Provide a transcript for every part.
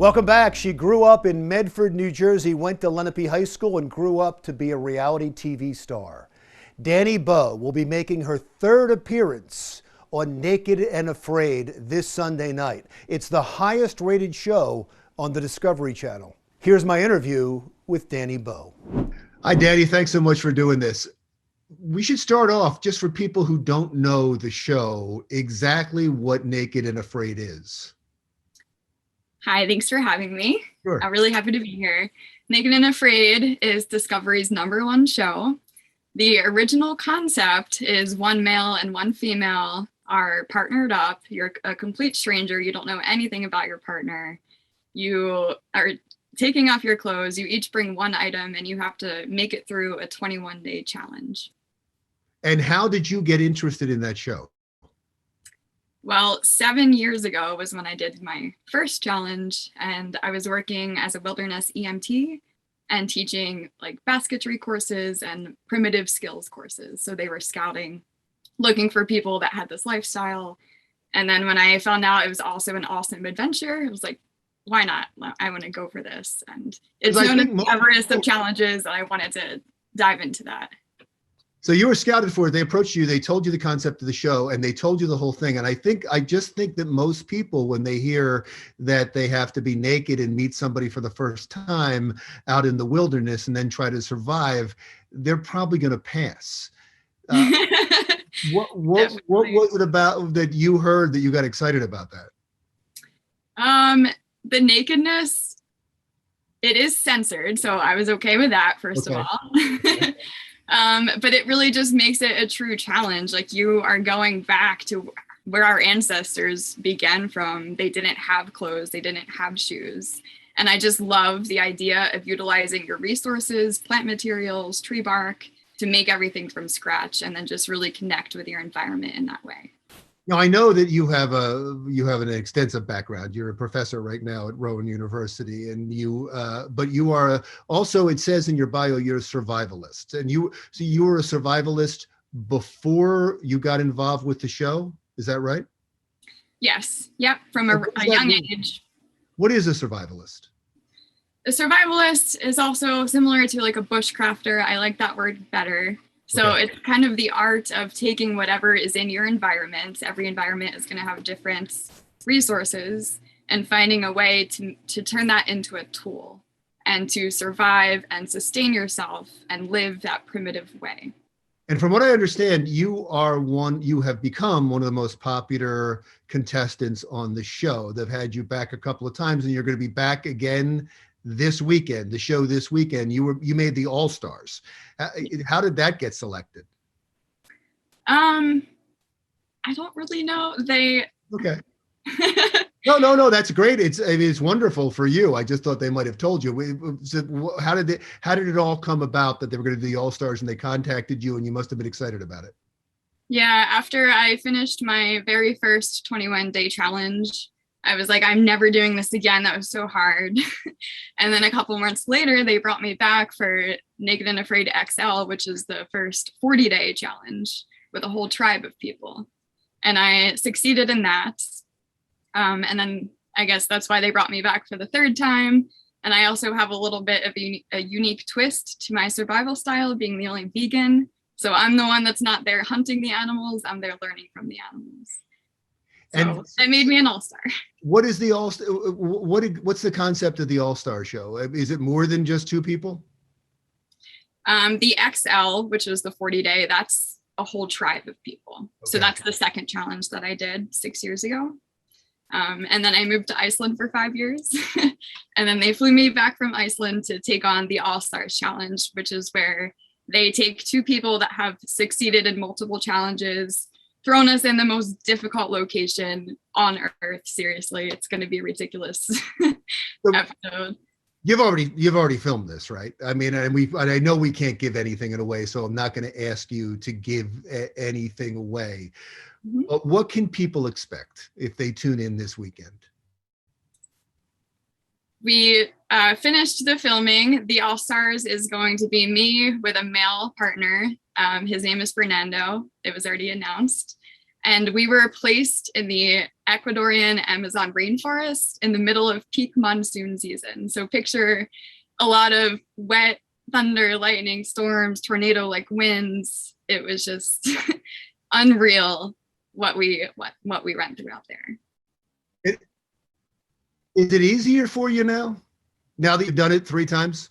Welcome back. She grew up in Medford, New Jersey, went to Lenape High School, and grew up to be a reality TV star. Dani Beau will be making her third appearance on Naked and Afraid this Sunday night. It's the highest rated show on the Discovery Channel. Here's my interview with Dani Beau. Hi, Dani. Thanks so much for doing this. We should start off, just for people who don't know the show, exactly what Naked and Afraid is. Hi, thanks for having me. Sure. I'm really happy to be here. Naked and Afraid is Discovery's #1 show. The original concept is one male and one female are partnered up. You're a complete stranger. You don't know anything about your partner. You are taking off your clothes. You each bring one item and you have to make it through a 21-day challenge. And how did you get interested in that show? Well, 7 years ago was when I did my first challenge, and I was working as a wilderness EMT and teaching like basketry courses and primitive skills courses. So they were scouting, looking for people that had this lifestyle. And then when I found out it was also an awesome adventure, it was like, why not? I want to go for this. And it's known as the Everest of challenges, and I wanted to dive into that. So you were scouted for it. They approached you. They told you the concept of the show, and they told you the whole thing. And I just think that most people, when they hear that they have to be naked and meet somebody for the first time out in the wilderness and then try to survive, they're probably going to pass. What was it about that you heard that you got excited about that? The nakedness, it is censored, so I was okay with that, first of all. But it really just makes it a true challenge. Like, you are going back to where our ancestors began from. They didn't have clothes, they didn't have shoes. And I just love the idea of utilizing your resources, plant materials, tree bark, to make everything from scratch and then just really connect with your environment in that way. Now, I know that you have an extensive background. You're a professor right now at Rowan University, and but you are also, it says in your bio, you're a survivalist. And so you were a survivalist before you got involved with the show. Is that right? Yes. Yep. From a young age. What is a survivalist? A survivalist is also similar to like a bushcrafter. I like that word better. So It's kind of the art of taking whatever is in your environment. Every environment is going to have different resources, and finding a way to turn that into a tool and to survive and sustain yourself and live that primitive way. And from what I understand, you have become one of the most popular contestants on the show. They've had you back a couple of times, and you're going to be back again this weekend, the show this weekend. You made the Allstars. How did that get selected? I don't really know. Okay. No, that's great. It's wonderful for you. I just thought they might have told you. How did it all come about that they were going to do the Allstars and they contacted you, and you must have been excited about it? Yeah, after I finished my very first 21-day challenge, I was like, I'm never doing this again. That was so hard. And then a couple months later, they brought me back for Naked and Afraid XL, which is the first 40-day challenge with a whole tribe of people. And I succeeded in that. And then I guess that's why they brought me back for the third time. And I also have a little bit of a unique twist to my survival style, being the only vegan. So I'm the one that's not there hunting the animals. I'm there learning from the animals. So that made me an all-star. What is the all-star? What's the concept of the all-star show? Is it more than just two people? The XL, which is the 40-day, that's a whole tribe of people. Okay. So that's the second challenge that I did 6 years ago. And then I moved to Iceland for 5 years. And then they flew me back from Iceland to take on the Allstars challenge, which is where they take two people that have succeeded in multiple challenges, thrown us in the most difficult location on Earth. Seriously, it's going to be a ridiculous episode. You've already filmed this, right? I mean, and I know we can't give anything away, so I'm not going to ask you to give anything away. Mm-hmm. But what can people expect if they tune in this weekend? We finished the filming. The Allstars is going to be me with a male partner. His name is Fernando. It was already announced. And we were placed in the Ecuadorian Amazon rainforest in the middle of peak monsoon season. So picture a lot of wet thunder, lightning, storms, tornado-like winds. It was just unreal what we went through out there. Is it easier for you now that you've done it 3 times?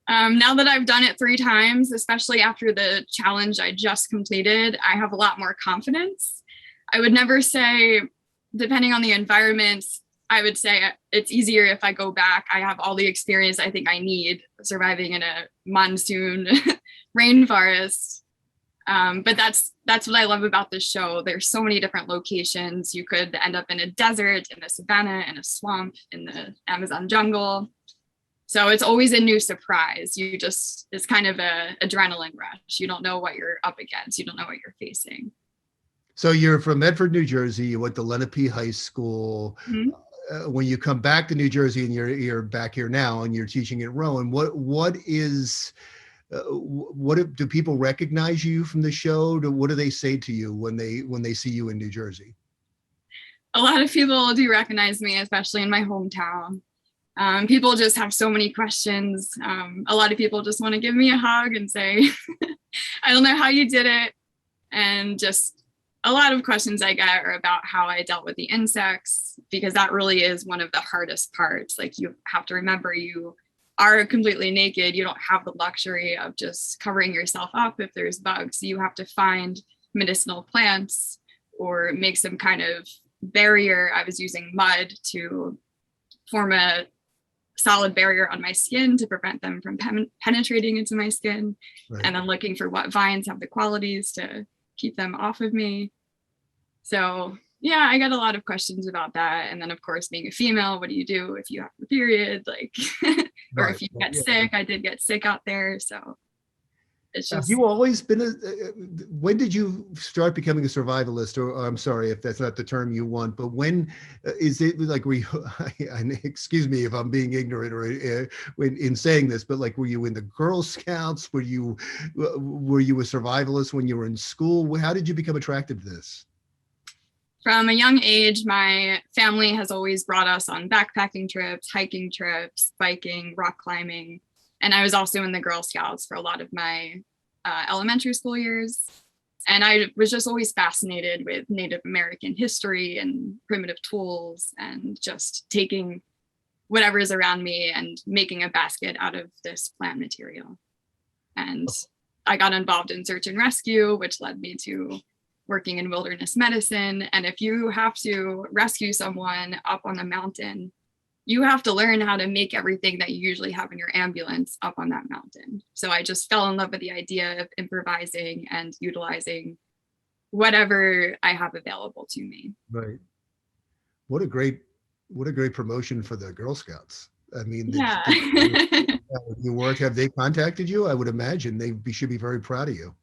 Now that I've done it 3 times, especially after the challenge I just completed, I have a lot more confidence. I would never say, depending on the environment, I would say it's easier if I go back. I have all the experience I think I need surviving in a monsoon rainforest. But that's what I love about this show. There's so many different locations. You could end up in a desert, in a savanna, in a swamp, in the Amazon jungle. So it's always a new surprise. It's kind of a adrenaline rush. You don't know what you're up against. You don't know what you're facing. So you're from Medford, New Jersey. You went to Lenape High School. Mm-hmm. When you come back to New Jersey and you're back here now and you're teaching at Rowan, what do people recognize you from the show? What do they say to you when they see you in New Jersey? A lot of people do recognize me, especially in my hometown. People just have so many questions. A lot of people just want to give me a hug and say, I don't know how you did it. And just a lot of questions I get are about how I dealt with the insects, because that really is one of the hardest parts. Like, you have to remember you are completely naked. You don't have the luxury of just covering yourself up if there's bugs. You have to find medicinal plants or make some kind of barrier. I was using mud to form a solid barrier on my skin to prevent them from penetrating into my skin. Right. And then looking for what vines have the qualities to keep them off of me. So yeah, I got a lot of questions about that. And then of course, being a female, what do you do if you have a period? Like, or right. if you get sick. I did get sick out there. So it's just. Have you always been when did you start becoming a survivalist? Or I'm sorry if that's not the term you want, but when is it like, excuse me if I'm being ignorant or in saying this, but like, were you in the Girl Scouts? Were you a survivalist when you were in school? How did you become attracted to this? From a young age, my family has always brought us on backpacking trips, hiking trips, biking, rock climbing. And I was also in the Girl Scouts for a lot of my elementary school years. And I was just always fascinated with Native American history and primitive tools, and just taking whatever is around me and making a basket out of this plant material. And I got involved in search and rescue, which led me to working in wilderness medicine. And if you have to rescue someone up on a mountain, you have to learn how to make everything that you usually have in your ambulance up on that mountain. So I just fell in love with the idea of improvising and utilizing whatever I have available to me. Right. What a great promotion for the Girl Scouts. I mean, yeah. Have they contacted you? I would imagine they should be very proud of you.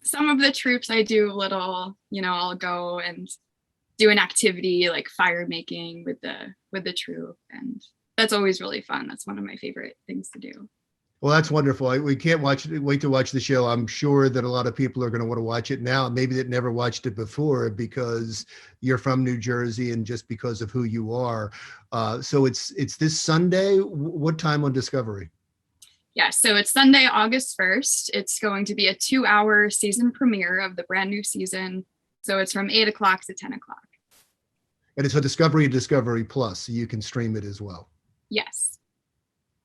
Some of the troops I do little, I'll go and do an activity like fire making with the troop, and that's always really fun. That's one of my favorite things to do. Well, that's wonderful. We can't wait to watch the show. I'm sure that a lot of people are going to want to watch it now, maybe that never watched it before, because you're from New Jersey and just because of who you are. So it's this Sunday. What time on Discovery? Yeah, so it's Sunday, August 1st. It's going to be a 2-hour season premiere of the brand new season. So it's from 8 o'clock to 10 o'clock. And it's a Discovery and Discovery Plus, so you can stream it as well. Yes.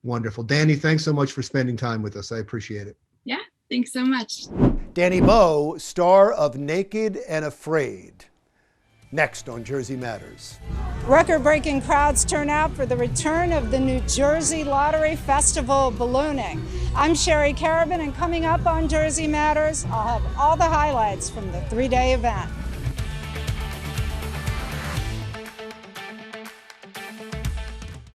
Wonderful. Dani, thanks so much for spending time with us. I appreciate it. Yeah, thanks so much. Dani Beau, star of Naked and Afraid. Next on Jersey Matters. Record-breaking crowds turn out for the return of the New Jersey Lottery Festival ballooning. I'm Sherry Carabin, and coming up on Jersey Matters, I'll have all the highlights from the 3-day event.